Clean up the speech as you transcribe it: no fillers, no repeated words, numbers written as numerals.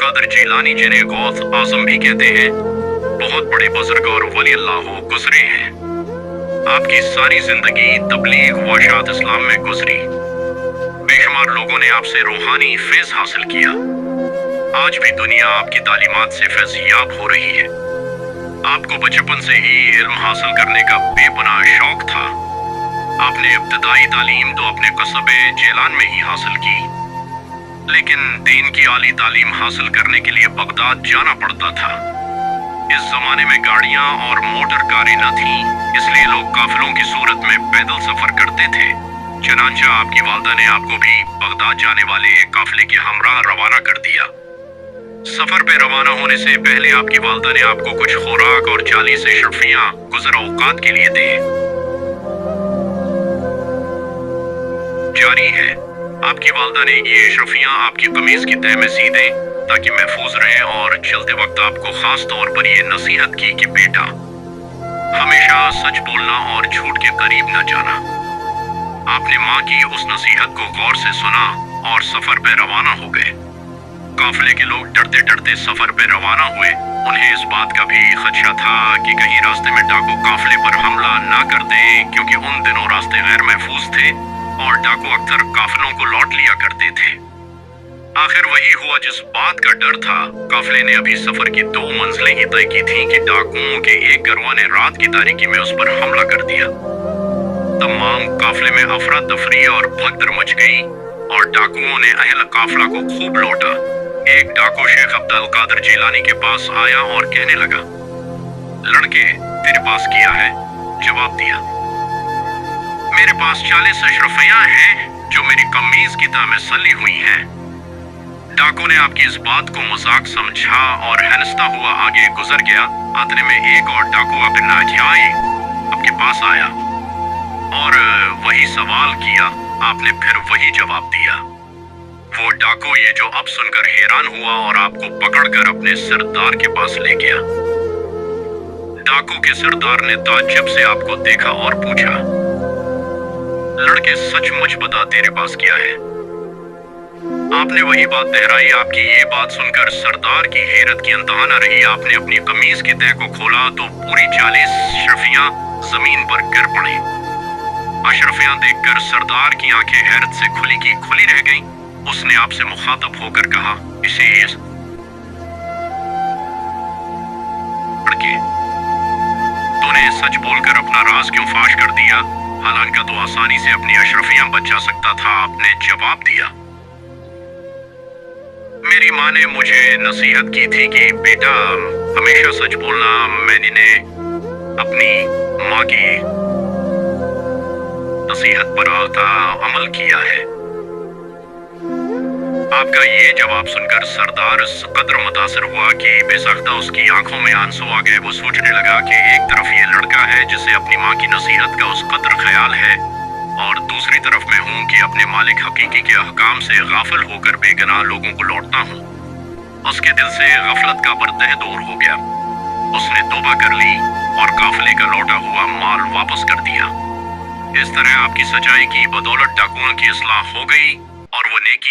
कादर जीलानी, जिन्हें गौस आजम भी कहते हैं, बहुत बड़े बुजुर्ग और वली अल्लाह गुजरे हैं। आपकी सारी जिंदगी तबलीग व इरशाद इस्लाम में गुजरी। बेशुमार लोगों ने आपसे रूहानी फैज़ हासिल किया। आज भी दुनिया आपकी तालीमात से फैज़याब हो रही है। आपको बचपन से ही इल्म हासिल करने का बेपनाह शौक था। आपने इब्तदाई तालीम तो अपने कस्बे जेलान में ही हासिल की, लेकिन दीन की आली तालीम हासिल करने के लिए बगदाद जाना पड़ता था। इस जमाने में गाड़ियां और मोटर कारें न थीं, इसलिए लोग काफिलों की सूरत में पैदल सफर करते थे। चनांचा आपकी वालदा ने आपको भी बगदाद जाने वाले एक काफिले के हमरा रवाना कर दिया। सफर पे रवाना होने से पहले आपकी वालदा ने आपको कुछ खुराक और 40 अशरफियां गुज़र औकात के लिए दी। जारी है, आपकी वालदा ने ये अशरफियां आपकी कमीज की तह में सी दें ताकि महफूज रहे, और चलते वक्त आपको खास तौर पर ये नसीहत की कि बेटा, हमेशा सच बोलना और झूठ के करीब न जाना। आपने माँ की उस नसीहत को गौर से सुना और सफर पे रवाना हो गए। काफिले के लोग डरते डरते सफर पे रवाना हुए। उन्हें इस बात का भी खदशा था कि कहीं रास्ते में डाकू काफिले पर हमला ना कर दें, क्योंकि उन दिनों रास्ते गैर महफूज थे और डाकू अक्सर काफिलों को लौट लिया करते थे। आखिर वही हुआ जिस बात का डर था। काफिले ने अभी सफर की 2 मंजिलें ही तय की थीं कि डाकुओं के एक गिरोह ने रात की तारीकी में उस पर हमला कर दिया। तमाम काफिले में अफरा तफरी और भगदड़ मच गई और डाकुओं ने अहल काफिला को खूब लौटा। एक डाकू शेख अब्दुल कादर जीलानी के पास आया और कहने लगा, लड़के, तेरे पास क्या है? जवाब दिया, मेरे पास 40 अशरफियां हैं जो मेरी कमीज की तह में सली हुई हैं। डाकू ने आपकी इस बात को मजाक समझा और हंसता हुआ आगे गुजर गया। आतने में एक और डाकू आपके पास आया और वही सवाल किया। आपने फिर वही जवाब दिया। वो डाकू ये जो अब सुनकर हैरान हुआ और आपको पकड़कर अपने सरदार के पास ले गया। डाकू के सरदार ने ताज्जुब से आपको देखा और पूछा, लड़के, सचमुच बता, तेरे पास क्या है? आपने वही बात दोहराई। आपकी ये बात सुनकर सरदार की हैरत की इंतहा न रही। आपने अपनी कमीज की तह को खोला तो पूरी 40 अशरफियां जमीन पर गिर पड़ी। अशरफियां देखकर सरदार की आंखें हैरत से खुली की खुली रह गईं। उसने आपसे मुखातब होकर कहा, इसे लड़के, तूने सच बोलकर अपना राज क्यों फाश कर दिया? हालांकि तो आसानी से अपनी अशरफियां बचा सकता था। आपने जवाब दिया, मेरी माँ ने मुझे नसीहत की थी कि बेटा, हमेशा सच बोलना। मैंने अपनी माँ की नसीहत पर अमल किया है। आपका ये जवाब सुनकर सरदार इस कदर मुतासिर हुआ कि बेसाख्ता उसकी आंखों में आंसू आ गए। वो सोचने लगा कि एक तरफ ये लड़का है जिसे अपनी माँ की नसीहत का उस कदर ख्याल है, और दूसरी तरफ मैं हूँ कि अपने मालिक हकीकी के अहकाम से गाफिल होकर बेगुनाह लोगों को लौटता हूँ। उसके दिल से गफलत का पर्दा दूर हो गया। उसने तौबा कर ली और काफिले का लौटा हुआ माल वापस कर दिया। इस तरह आपकी सच्चाई की बदौलत डाकुओं की इस्लाह हो गई और वो नेकी